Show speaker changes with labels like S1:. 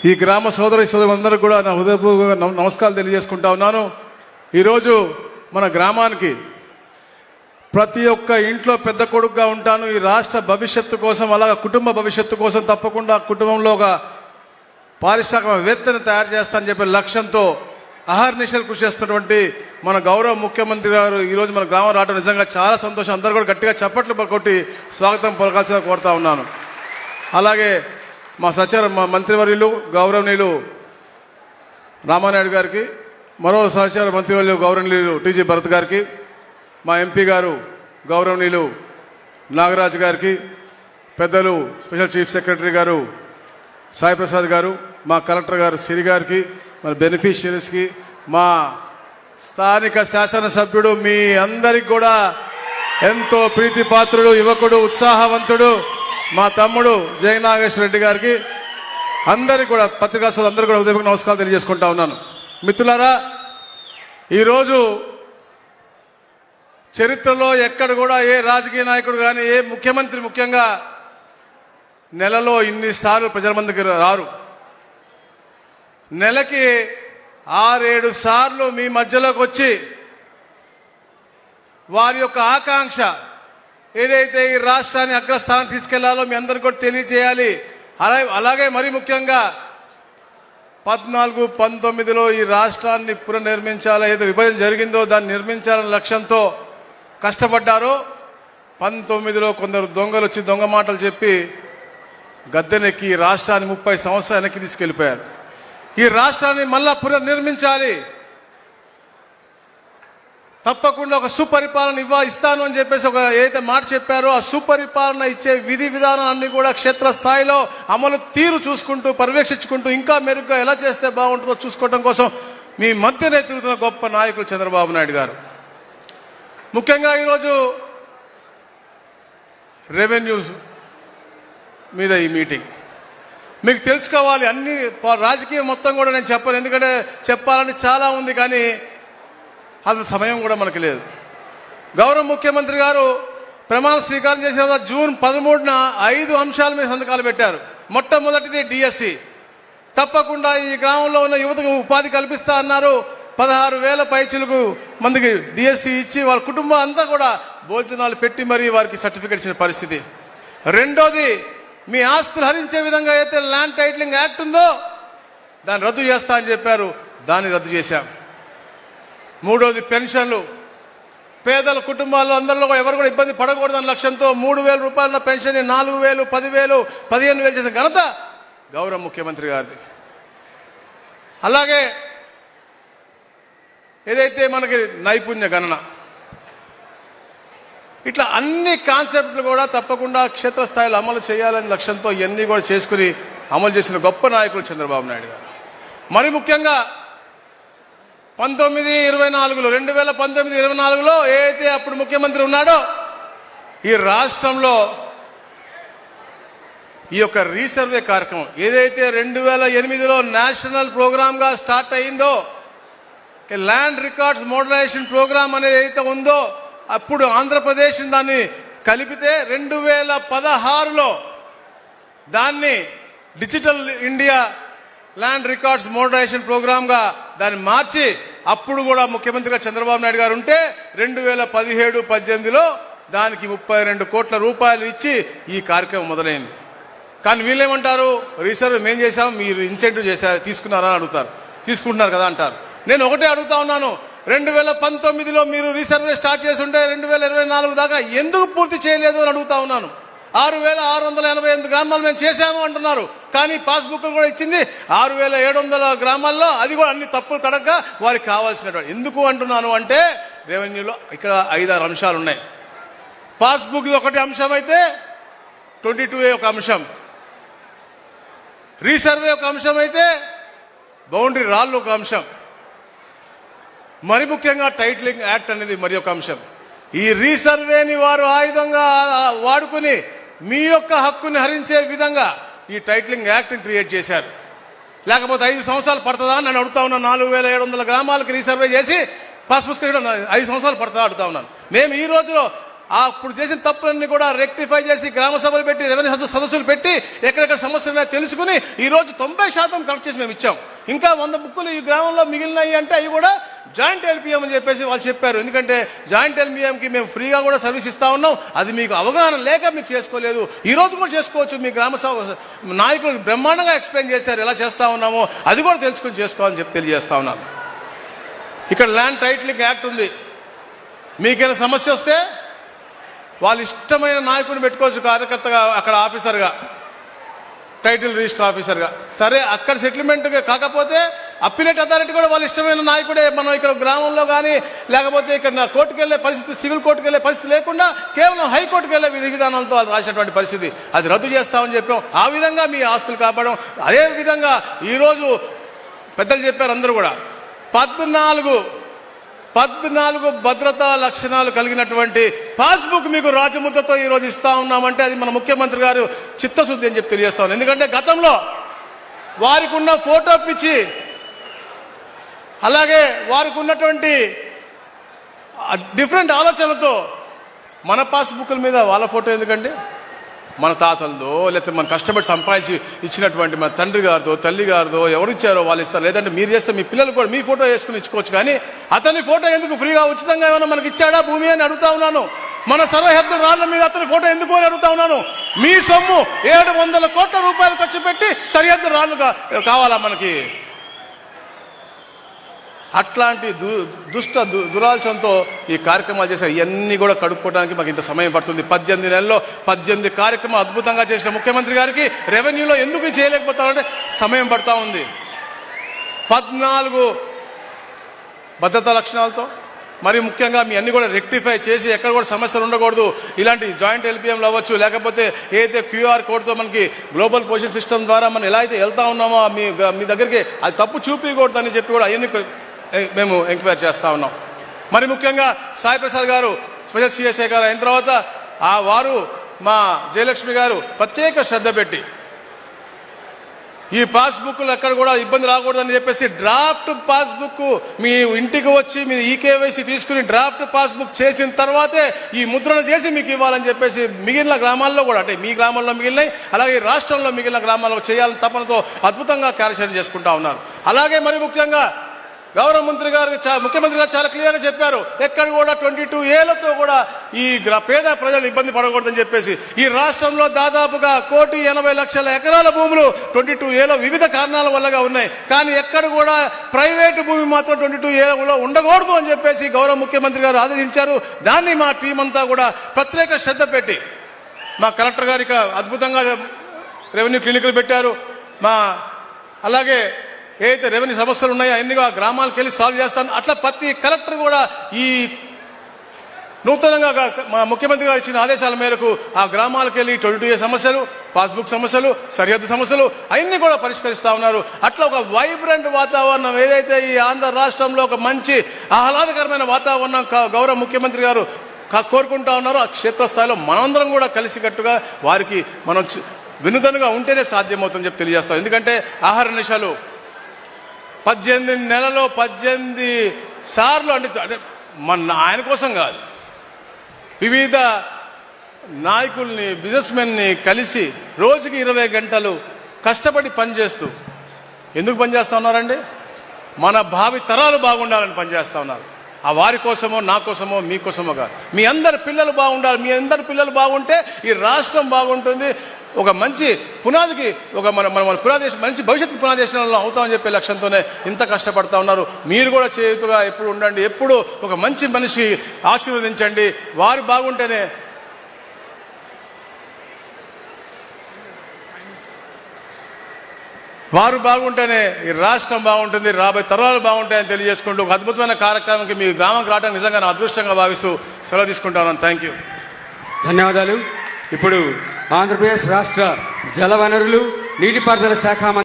S1: ఈ గ్రామ సోదరులందరూ కూడా నా హృదయపూర్వక నమస్కారాలు తెలియజేసుకుంటా ఉన్నాను. ఈరోజు మన గ్రామానికి ప్రతి ఒక్క ఇంట్లో పెద్ద కొడుకుగా ఉంటాను. ఈ రాష్ట్ర భవిష్యత్తు కోసం, అలాగే కుటుంబ భవిష్యత్తు కోసం తప్పకుండా కుటుంబంలో ఒక పారిశ్రామికవేత్తను తయారు చేస్తానని చెప్పే లక్ష్యంతో అహర్నిశలు కృషి చేస్తున్నటువంటి మన గౌరవ ముఖ్యమంత్రి గారు ఈరోజు మన గ్రామం రావడం నిజంగా చాలా సంతోషం. అందరూ కూడా గట్టిగా చప్పట్లు కొట్టి స్వాగతం పలకాల్సిందిగా కోరుతా ఉన్నాను. అలాగే మా సహచర మంత్రివర్యులు గౌరవనీయులు రామానాయుడు గారికి, మరో సహచర మంత్రివర్యులు గౌరవనీయులు టీజీ భరత్ గారికి, మా ఎంపీ గారు గౌరవనీయులు నాగరాజు గారికి, పెద్దలు స్పెషల్ చీఫ్ సెక్రటరీ గారు సాయి ప్రసాద్ గారు, మా కలెక్టర్ గారు సిరి గారికి, మన బెనిఫిషియరీస్కి, మా స్థానిక శాసనసభ్యుడు మీ అందరికి కూడా ఎంతో ప్రీతిపాత్రుడు, యువకుడు, ఉత్సాహవంతుడు మా తమ్ముడు జయనాగేశ్వర రెడ్డి గారికి, అందరికి కూడా పత్రికా సోదరులు అందరూ కూడా ఉదయం నమస్కారం తెలియజేసుకుంటా ఉన్నాను. మిత్రులారా, ఈరోజు చరిత్రలో ఎక్కడ కూడా ఏ రాజకీయ నాయకుడు కానీ ఏ ముఖ్యమంత్రి ముఖ్యంగా నెలలో ఇన్నిసార్లు ప్రజల మందికి రారు. నెలకి 6-7 సార్లు మీ మధ్యలోకి వచ్చి వారి యొక్క ఆకాంక్ష ఏదైతే ఈ రాష్ట్రాన్ని అగ్రస్థానం తీసుకెళ్లాలో మీ అందరికీ కూడా తెలియజేయాలి. అలాగే మరీ ముఖ్యంగా 14-19లో ఈ రాష్ట్రాన్ని పునర్నిర్మించాలి, ఏదో విభజన జరిగిందో దాన్ని నిర్మించాలనే లక్ష్యంతో కష్టపడ్డారో, 19లో కొందరు దొంగలు వచ్చి దొంగ మాటలు చెప్పి గద్దెనెక్కి ఈ రాష్ట్రాన్ని 30 సంవత్సరాలు వెనక్కి తీసుకెళ్ళిపోయారు. ఈ రాష్ట్రాన్ని మళ్ళా పునర్నిర్మించాలి, తప్పకుండా ఒక సుపరిపాలన ఇస్తాను అని చెప్పేసి ఒక ఏదైతే మాట చెప్పారో ఆ సుపరిపాలన ఇచ్చే విధి విధానాన్ని కూడా క్షేత్రస్థాయిలో అమలు తీరు చూసుకుంటూ పర్యవేక్షించుకుంటూ ఇంకా మెరుగ్గా ఎలా చేస్తే బాగుంటుందో చూసుకోవడం కోసం మీ మధ్యనే తిరుగుతున్న గొప్ప నాయకులు చంద్రబాబు నాయుడు గారు. ముఖ్యంగా ఈరోజు రెవెన్యూ మీద ఈ మీటింగ్ మీకు తెలుసుకోవాలి. అన్ని రాజకీయం మొత్తం కూడా నేను చెప్పను, ఎందుకంటే చెప్పాలని చాలా ఉంది, కానీ అంత సమయం కూడా మనకు లేదు. గౌరవ ముఖ్యమంత్రి గారు ప్రమాణ స్వీకారం చేసిన తర్వాత జూన్ 13న 5 అంశాల మీద సంతకాలు పెట్టారు. మొట్టమొదటిది డిఎస్సి. తప్పకుండా ఈ గ్రామంలో ఉన్న యువతకు ఉపాధి కల్పిస్తా అన్నారు. 16,000 పైచిలకు మందికి డిఎస్సి ఇచ్చి వాళ్ళ కుటుంబం అంతా కూడా భోజనాలు పెట్టి మరీ వారికి సర్టిఫికేట్ ఇచ్చిన పరిస్థితి. రెండోది, మీ ఆస్తులు హరించే విధంగా అయితే ల్యాండ్ టైటిలింగ్ యాక్ట్ ఉందో దాన్ని రద్దు చేస్తా అని చెప్పారు, దాన్ని రద్దు చేశాం. మూడోది, పెన్షన్లు. పేదల కుటుంబాల్లో అందరిలో కూడా ఎవరు కూడా ఇబ్బంది పడకూడదన్న లక్ష్యంతో 3,000 రూపాయల పెన్షన్ 4,000, 10,000, 15,000 చేసిన ఘనత గౌరవ ముఖ్యమంత్రి గారిది. అలాగే ఏదైతే మనకి నైపుణ్య గణన, ఇట్లా అన్ని కాన్సెప్ట్లు కూడా తప్పకుండా క్షేత్రస్థాయిలో అమలు చేయాలనే లక్ష్యంతో ఇవన్నీ కూడా చేసుకుని అమలు చేసిన గొప్ప నాయకులు చంద్రబాబు నాయుడు గారు. మరి ముఖ్యంగా 2019-24లో ఏదైతే అప్పుడు ముఖ్యమంత్రి ఉన్నాడో ఈ రాష్ట్రంలో ఈ యొక్క రీసర్వే కార్యక్రమం ఏదైతే 2008లో నేషనల్ ప్రోగ్రామ్గా స్టార్ట్ అయిందో, ల్యాండ్ రికార్డ్స్ మోడర్నైజేషన్ ప్రోగ్రామ్ అనేది ఏదైతే ఉందో, అప్పుడు ఆంధ్రప్రదేశ్ దాన్ని కలిపితే 2016లో దాన్ని digital India land records modernization ప్రోగ్రామ్గా దాన్ని మార్చి అప్పుడు కూడా ముఖ్యమంత్రిగా చంద్రబాబు నాయుడు గారు ఉంటే 2017-18లో దానికి 32 కోట్ల రూపాయలు ఇచ్చి ఈ కార్యక్రమం మొదలైంది. కానీ వీళ్ళేమంటారు, రీసర్వే మేము చేశాం, మీరు ఇన్సెంటివ్ చేశారు, తీసుకున్నారా అని అడుగుతారు. తీసుకుంటున్నారు కదా అంటారు. నేను ఒకటే అడుగుతా ఉన్నాను, 2019లో మీరు రీసర్వే స్టార్ట్ చేసి ఉంటే 2024 దాకా ఎందుకు పూర్తి చేయలేదు అని అడుగుతా ఉన్నాను. 6,688 గ్రామాలు మేము చేశాము అంటున్నారు, కానీ పాస్బుక్లు కూడా ఇచ్చింది 6,700 గ్రామాల్లో, అది కూడా అన్ని తప్పులు కడక వారికి కావాల్సినటువంటి. ఎందుకు అంటున్నాను అంటే రెవెన్యూలో ఇక్కడ 5-6 అంశాలు ఉన్నాయి. పాస్బుక్ ఒకటి అంశం అయితే 22A ఒక అంశం, రీసర్వే ఒక అంశం అయితే బౌండరీ రాళ్ళు ఒక అంశం, మరి ముఖ్యంగా టైటిలింగ్ యాక్ట్ అనేది మరి ఒక అంశం. ఈ రీసర్వేని వారు ఆయుధంగా వాడుకుని మీ యొక్క హక్కుని హరించే విధంగా ఈ టైటిలింగ్ యాక్ట్ని క్రియేట్ చేశారు. లేకపోతే 5 సంవత్సరాలు పడుతుందా అని నేను అడుగుతా ఉన్నాను. 4,700 గ్రామాలకి రీసర్వే చేసి పాస్ పుస్తకం 5 సంవత్సరాలు పడుతుందా అడుగుతా ఉన్నాను. మేము ఈ రోజులో అప్పుడు చేసిన తప్పులన్నీ కూడా రెక్టిఫై చేసి గ్రామ సభలు పెట్టి రెవెన్యూ సదస్సులు పెట్టి ఎక్కడెక్కడ సమస్యలు ఉన్నాయో తెలుసుకుని ఈరోజు 90% కరెక్ట్ చేసి మేము ఇచ్చాం. ఇంకా 100 బుక్కులు ఈ గ్రామంలో మిగిలినాయి అంటే అవి కూడా జాయింట్ ఎల్పిఎం అని చెప్పేసి వాళ్ళు చెప్పారు. ఎందుకంటే జాయింట్ ఎల్పిఎంకి మేము ఫ్రీగా కూడా సర్వీస్ ఇస్తా ఉన్నాం. అది మీకు అవగాహన లేక మీకు చేసుకోలేదు. ఈ రోజు కూడా చేసుకోవచ్చు. మీ గ్రామ సభ నాయకులు బ్రహ్మాండంగా ఎక్స్ప్లెయిన్ చేశారు ఎలా చేస్తా ఉన్నామో. అది కూడా తెలుసుకుని చేసుకోవాలని చెప్పి తెలియజేస్తా ఉన్నాను. ఇక్కడ ల్యాండ్ టైటిలింగ్ యాక్ట్ ఉంది. మీకైనా సమస్య వస్తే వాళ్ళు ఇష్టమైన నాయకుడిని పెట్టుకోవచ్చు కార్యకర్తగా, అక్కడ ఆఫీసర్గా, టైటిల్ రిజిస్టర్ ఆఫీసర్గా. సరే అక్కడ సెటిల్మెంట్ కాకపోతే అప్పీలేట్ అథారిటీ కూడా వాళ్ళు ఇష్టమైన నాయకుడే. మనం ఇక్కడ గ్రామంలో కానీ లేకపోతే ఇక్కడ కోర్టుకు వెళ్ళే పరిస్థితి, సివిల్ కోర్టుకు వెళ్ళే పరిస్థితి లేకుండా కేవలం హైకోర్టుకు వెళ్ళే విధి విధానాలతో వాళ్ళు రాసినటువంటి పరిస్థితి, అది రద్దు చేస్తామని చెప్పాం. ఆ విధంగా మీ ఆస్తులు కాపాడడం. అదే విధంగా ఈరోజు పెద్దలు చెప్పారు అందరూ కూడా 14 భద్రతా లక్షణాలు కలిగినటువంటి పాస్బుక్ మీకు రాజముద్రతో ఈరోజు ఇస్తా ఉన్నామంటే అది మన ముఖ్యమంత్రి గారు చిత్తశుద్ధి అని చెప్పి తెలియజేస్తాను. ఎందుకంటే గతంలో వారికి ఉన్న ఫోటో పిచ్చి, అలాగే వారికి ఉన్నటువంటి డిఫరెంట్ ఆలోచనలతో మన పాస్బుక్ల మీద వాళ్ళ ఫోటో ఎందుకండి? మన తాతలదో లేకపోతే మన కష్టపడి సంపాదించి ఇచ్చినటువంటి మన తండ్రి గారిదో తల్లి గారిదో ఎవరు ఇచ్చారో వాళ్ళు ఇస్తారు. లేదంటే మీరు చేస్తే మీ పిల్లలు కూడా మీ ఫోటో వేసుకుని ఇచ్చుకోవచ్చు. కానీ అతని ఫోటో ఎందుకు ఫ్రీగా ఉచితంగా ఏమైనా మనకి ఇచ్చాడా భూమి అని అడుగుతా ఉన్నాను. మన సర్వహద్దు రాళ్ల మీద అతని ఫోటో ఎందుకు అని అడుగుతా ఉన్నాను. మీ సొమ్ము 700 కోట్ల రూపాయలు ఖర్చు పెట్టి సరిహద్దు రాళ్లు కావాలా మనకి? అట్లాంటి దురాలోచనతో ఈ కార్యక్రమాలు చేసే ఇవన్నీ కూడా కడుక్కోవడానికి మాకు ఇంత సమయం పడుతుంది. 18 నెలల్లో 18 కార్యక్రమాలు అద్భుతంగా చేసిన ముఖ్యమంత్రి గారికి రెవెన్యూలో ఎందుకు చేయలేకపోతామంటే సమయం పడతా ఉంది. 14 భద్రతా లక్షణాలతో మరి ముఖ్యంగా మీ అన్ని కూడా రెక్టిఫై చేసి ఎక్కడ కూడా సమస్యలు ఉండకూడదు. ఇలాంటి జాయింట్ ఎల్పిఎంలు అవ్వచ్చు, లేకపోతే ఏదైతే క్యూఆర్ కోడ్తో మనకి గ్లోబల్ పొజిషన్ సిస్టమ్ ద్వారా మనం ఎలా అయితే వెళ్తా ఉన్నామో మీ దగ్గరికి అది తప్పు చూపించకూడదు అని చెప్పి కూడా అవన్నీ మేము ఎంక్వైరీ చేస్తూ ఉన్నాం. మరి ముఖ్యంగా సాయి ప్రసాద్ గారు స్పెషల్ సిఎస్ఐ గారు అయిన తర్వాత వారు మా జయలక్ష్మి గారు ప్రత్యేక శ్రద్ధ పెట్టి ఈ పాస్బుక్లు ఎక్కడ కూడా ఇబ్బంది రాకూడదని చెప్పేసి డ్రాఫ్ట్ పాస్బుక్ మీ ఇంటికి వచ్చి మీ ఈకేవైసీ తీసుకుని డ్రాఫ్ట్ పాస్బుక్ చేసిన తర్వాతే ఈ ముద్రణ చేసి మీకు ఇవ్వాలని చెప్పేసి మిగిలిన గ్రామాల్లో కూడా, అంటే మీ గ్రామంలో మిగిలినాయి అలాగే రాష్ట్రంలో మిగిలిన గ్రామాల్లో చేయాలని తపనతో అద్భుతంగా కార్యాచరణ చేసుకుంటా ఉన్నారు. అలాగే మరి ముఖ్యంగా గౌరవ ముఖ్యమంత్రి గారు చాలా క్లియర్గా చెప్పారు, ఎక్కడ కూడా 22A కూడా ఈ పేద ప్రజలు ఇబ్బంది పడకూడదని చెప్పేసి. ఈ రాష్ట్రంలో దాదాపుగా 1,80,00,000 ఎకరాల భూములు 22A వివిధ కారణాల వల్లగా ఉన్నాయి. కానీ ఎక్కడ కూడా ప్రైవేటు భూమి మాత్రం 22A ఉండకూడదు అని చెప్పేసి గౌరవ ముఖ్యమంత్రి గారు ఆదేశించారు. దాన్ని మా టీం అంతా కూడా ప్రత్యేక శ్రద్ధ పెట్టి మా కలెక్టర్ గారు ఇక్కడ అద్భుతంగా రెవెన్యూ క్లినిక్లు పెట్టారు. అలాగే ఏదైతే రెవెన్యూ సమస్యలు ఉన్నాయో అన్ని గ్రామాలకు వెళ్ళి సాల్వ్ చేస్తాను. అట్లా ప్రతి కలెక్టర్ కూడా ఈ నూతనంగా మా ముఖ్యమంత్రి గారు ఇచ్చిన ఆదేశాల మేరకు ఆ గ్రామాలకు వెళ్ళి 22A సమస్యలు, పాస్బుక్ సమస్యలు, సరిహద్దు సమస్యలు అన్నీ కూడా పరిష్కరిస్తూ ఉన్నారు. అట్లా ఒక వైబ్రెంట్ వాతావరణం ఏదైతే ఈ ఆంధ్ర రాష్ట్రంలో ఒక మంచి ఆహ్లాదకరమైన వాతావరణం గౌరవ ముఖ్యమంత్రి గారు కోరుకుంటా ఉన్నారు. ఆ క్షేత్రస్థాయిలో మనందరం కూడా కలిసికట్టుగా వారికి మనం వినూతనంగా ఉంటేనే సాధ్యమవుతుందని చెప్పి తెలియజేస్తాం. ఎందుకంటే ఆహార నిశాలు 18 నెలలో 18 సార్లు అంటే ఆయన కోసం కాదు, వివిధ నాయకుల్ని బిజినెస్మెన్ని కలిసి రోజుకి 20 గంటలు కష్టపడి పనిచేస్తూ ఎందుకు పనిచేస్తూ ఉన్నారండి? మన భావి తరాలు బాగుండాలని పనిచేస్తూ ఉన్నారు. ఆ వారి కోసమో నా కోసమో మీ కోసమో కాదు, మీ అందరి పిల్లలు బాగుండాలి. మీ అందరి పిల్లలు బాగుంటే ఈ రాష్ట్రం బాగుంటుంది. ఒక మంచి పునాదికి మన పునాదేశం మంచి భవిష్యత్తు పునాదేశంలో అవుతామని చెప్పే లక్ష్యంతోనే ఇంత కష్టపడతా ఉన్నారు. మీరు కూడా చేతుగా ఎప్పుడు ఉండండి, ఎప్పుడు ఒక మంచి మనిషి ఆశీర్వదించండి. వారు బాగుంటేనే ఈ రాష్ట్రం బాగుంటుంది, రాబోయే తరాలు బాగుంటాయని తెలియజేసుకుంటూ ఒక అద్భుతమైన కార్యక్రమానికి మీ గ్రామంకి రావడానికి నిజంగా నా అదృష్టంగా భావిస్తూ సెలవు తీసుకుంటాను. థ్యాంక్ యూ,
S2: ధన్యవాదాలు. ఇప్పుడు ఆంధ్రప్రదేశ్ రాష్ట్ర జలవనరులు నీటిపారుదల శాఖ